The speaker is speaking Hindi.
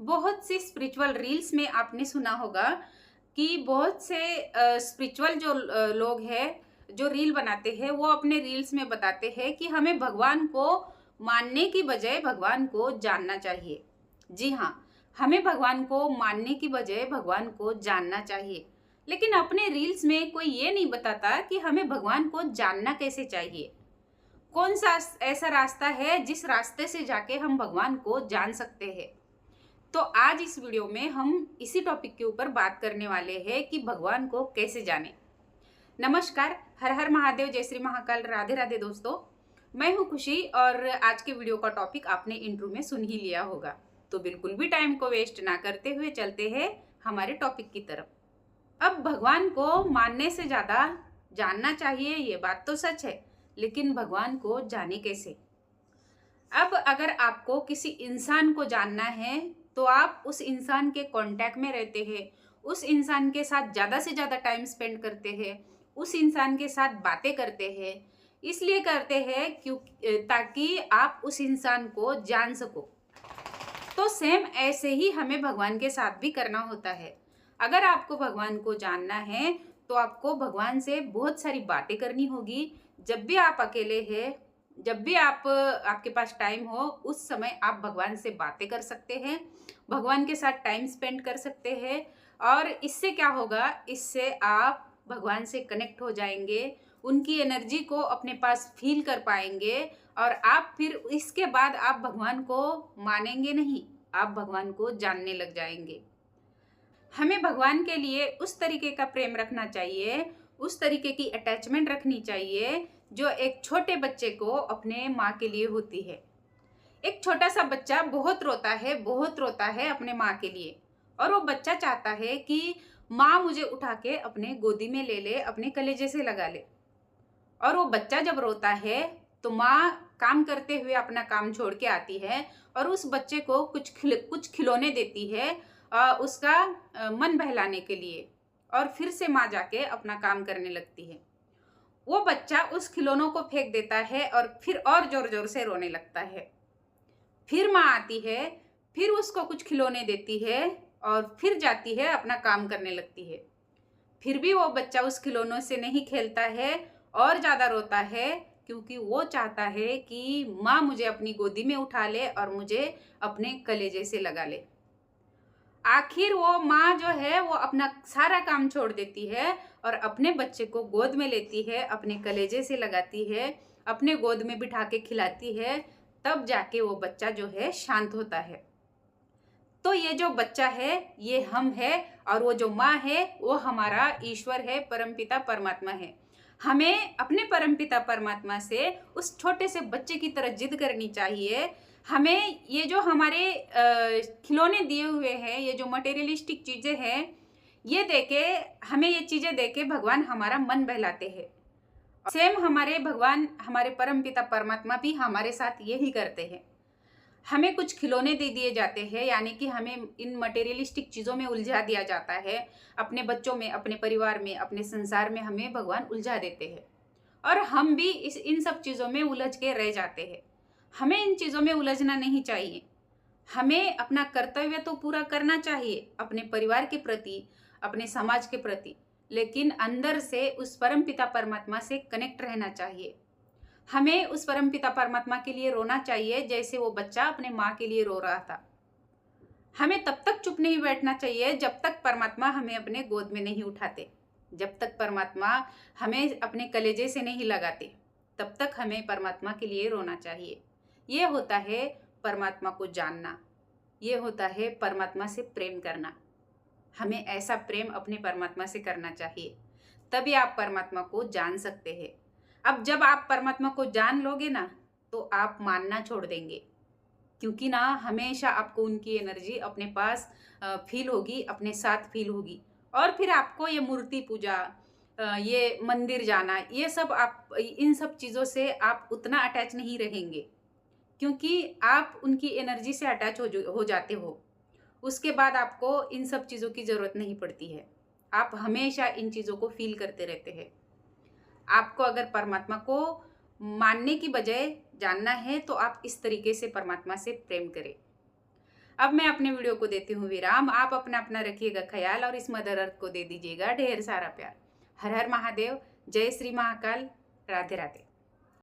बहुत सी स्पिरिचुअल रील्स में आपने सुना होगा कि बहुत से स्पिरिचुअल जो लोग हैं जो रील बनाते हैं वो अपने रील्स में बताते हैं कि हमें भगवान को मानने की बजाय भगवान को जानना चाहिए। जी हाँ, हमें भगवान को मानने की बजाय भगवान को जानना चाहिए। लेकिन अपने रील्स में कोई ये नहीं बताता कि हमें भगवान को जानना कैसे चाहिए। कौन सा ऐसा रास्ता है जिस रास्ते से जाके हम भगवान को जान सकते हैं। तो आज इस वीडियो में हम इसी टॉपिक के ऊपर बात करने वाले हैं कि भगवान को कैसे जाने। नमस्कार, हर हर महादेव, जय श्री महाकाल, राधे राधे दोस्तों। मैं हूं खुशी और आज के वीडियो का टॉपिक आपने इंट्रो में सुन ही लिया होगा। तो बिल्कुल भी टाइम को वेस्ट ना करते हुए चलते हैं हमारे टॉपिक की तरफ। अब भगवान को मानने से ज्यादा जानना चाहिए, ये बात तो सच है, लेकिन भगवान को जाने कैसे। अब अगर आपको किसी इंसान को जानना है तो आप उस इंसान के कांटेक्ट में रहते हैं, उस इंसान के साथ ज़्यादा से ज़्यादा टाइम स्पेंड करते हैं, उस इंसान के साथ बातें करते हैं। इसलिए करते हैं ताकि आप उस इंसान को जान सको। तो सेम ऐसे ही हमें भगवान के साथ भी करना होता है। अगर आपको भगवान को जानना है तो आपको भगवान से बहुत सारी बातें करनी होगी। जब भी आप अकेले हैं, जब भी आपके पास टाइम हो, उस समय आप भगवान से बातें कर सकते हैं, भगवान के साथ टाइम स्पेंड कर सकते हैं। और इससे क्या होगा, इससे आप भगवान से कनेक्ट हो जाएंगे, उनकी एनर्जी को अपने पास फील कर पाएंगे और आप फिर इसके बाद आप भगवान को मानेंगे नहीं, आप भगवान को जानने लग जाएंगे। हमें भगवान के लिए उस तरीके का प्रेम रखना चाहिए, उस तरीके की अटैचमेंट रखनी चाहिए जो एक छोटे बच्चे को अपने माँ के लिए होती है। एक छोटा सा बच्चा बहुत रोता है अपने माँ के लिए, और वो बच्चा चाहता है कि माँ मुझे उठा के अपने गोदी में ले ले, अपने कलेजे से लगा ले। और वो बच्चा जब रोता है तो माँ काम करते हुए अपना काम छोड़ के आती है और उस बच्चे को कुछ खिलौने देती है उसका मन बहलाने के लिए, और फिर से माँ जाके अपना काम करने लगती है। वो बच्चा उस खिलौनों को फेंक देता है और फिर और जोर जोर से रोने लगता है। फिर माँ आती है, फिर उसको कुछ खिलौने देती है और फिर जाती है अपना काम करने लगती है। फिर भी वो बच्चा उस खिलौनों से नहीं खेलता है और ज़्यादा रोता है, क्योंकि वो चाहता है कि माँ मुझे अपनी गोदी में उठा ले और मुझे अपने कलेजे से लगा ले। आखिर वो माँ जो है वो अपना सारा काम छोड़ देती है और अपने बच्चे को गोद में लेती है, अपने कलेजे से लगाती है, अपने गोद में बिठा के खिलाती है। तब जाके वो बच्चा जो है शांत होता है। तो ये जो बच्चा है ये हम है, और वो जो माँ है वो हमारा ईश्वर है, परमपिता परमात्मा है। हमें अपने परमपिता परमात्मा से उस छोटे से बच्चे की तरह जिद करनी चाहिए। हमें ये जो हमारे खिलौने दिए हुए हैं, ये जो मटेरियलिस्टिक चीज़ें हैं, ये देके हमें ये चीज़ें देके भगवान हमारा मन बहलाते हैं। सेम हमारे भगवान, हमारे परमपिता परमात्मा भी हमारे साथ यही करते हैं। हमें कुछ खिलौने दे दिए जाते हैं, यानी कि हमें इन मटेरियलिस्टिक चीज़ों में उलझा दिया जाता है। अपने बच्चों में, अपने परिवार में, अपने संसार में हमें भगवान उलझा देते हैं और हम भी इन सब चीज़ों में उलझ के रह जाते हैं। हमें इन चीज़ों में उलझना नहीं चाहिए। हमें अपना कर्तव्य तो पूरा करना चाहिए अपने परिवार के प्रति, अपने समाज के प्रति, लेकिन अंदर से उस परमपिता परमात्मा से कनेक्ट रहना चाहिए। हमें उस परमपिता परमात्मा के लिए रोना चाहिए जैसे वो बच्चा अपने माँ के लिए रो रहा था। हमें तब तक चुप नहीं बैठना चाहिए जब तक परमात्मा हमें अपने गोद में नहीं उठाते, जब तक परमात्मा हमें अपने कलेजे से नहीं लगाते, तब तक हमें परमात्मा के लिए रोना चाहिए। ये होता है परमात्मा को जानना, ये होता है परमात्मा से प्रेम करना। हमें ऐसा प्रेम अपने परमात्मा से करना चाहिए, तभी आप परमात्मा को जान सकते हैं। अब जब आप परमात्मा को जान लोगे ना तो आप मानना छोड़ देंगे, क्योंकि ना हमेशा आपको उनकी एनर्जी अपने पास फील होगी, अपने साथ फील होगी। और फिर आपको ये मूर्ति पूजा, ये मंदिर जाना, ये सब आप इन सब चीज़ों से आप उतना अटैच नहीं रहेंगे, क्योंकि आप उनकी एनर्जी से अटैच हो जाते हो। उसके बाद आपको इन सब चीज़ों की ज़रूरत नहीं पड़ती है। आप हमेशा इन चीज़ों को फील करते रहते हैं। आपको अगर परमात्मा को मानने की बजाय जानना है तो आप इस तरीके से परमात्मा से प्रेम करें। अब मैं अपने वीडियो को देती हूँ विराम। आप अपना अपना रखिएगा ख्याल और इस मदर अर्थ को दे दीजिएगा ढेर सारा प्यार। हर हर महादेव, जय श्री महाकाल, राधे राधे।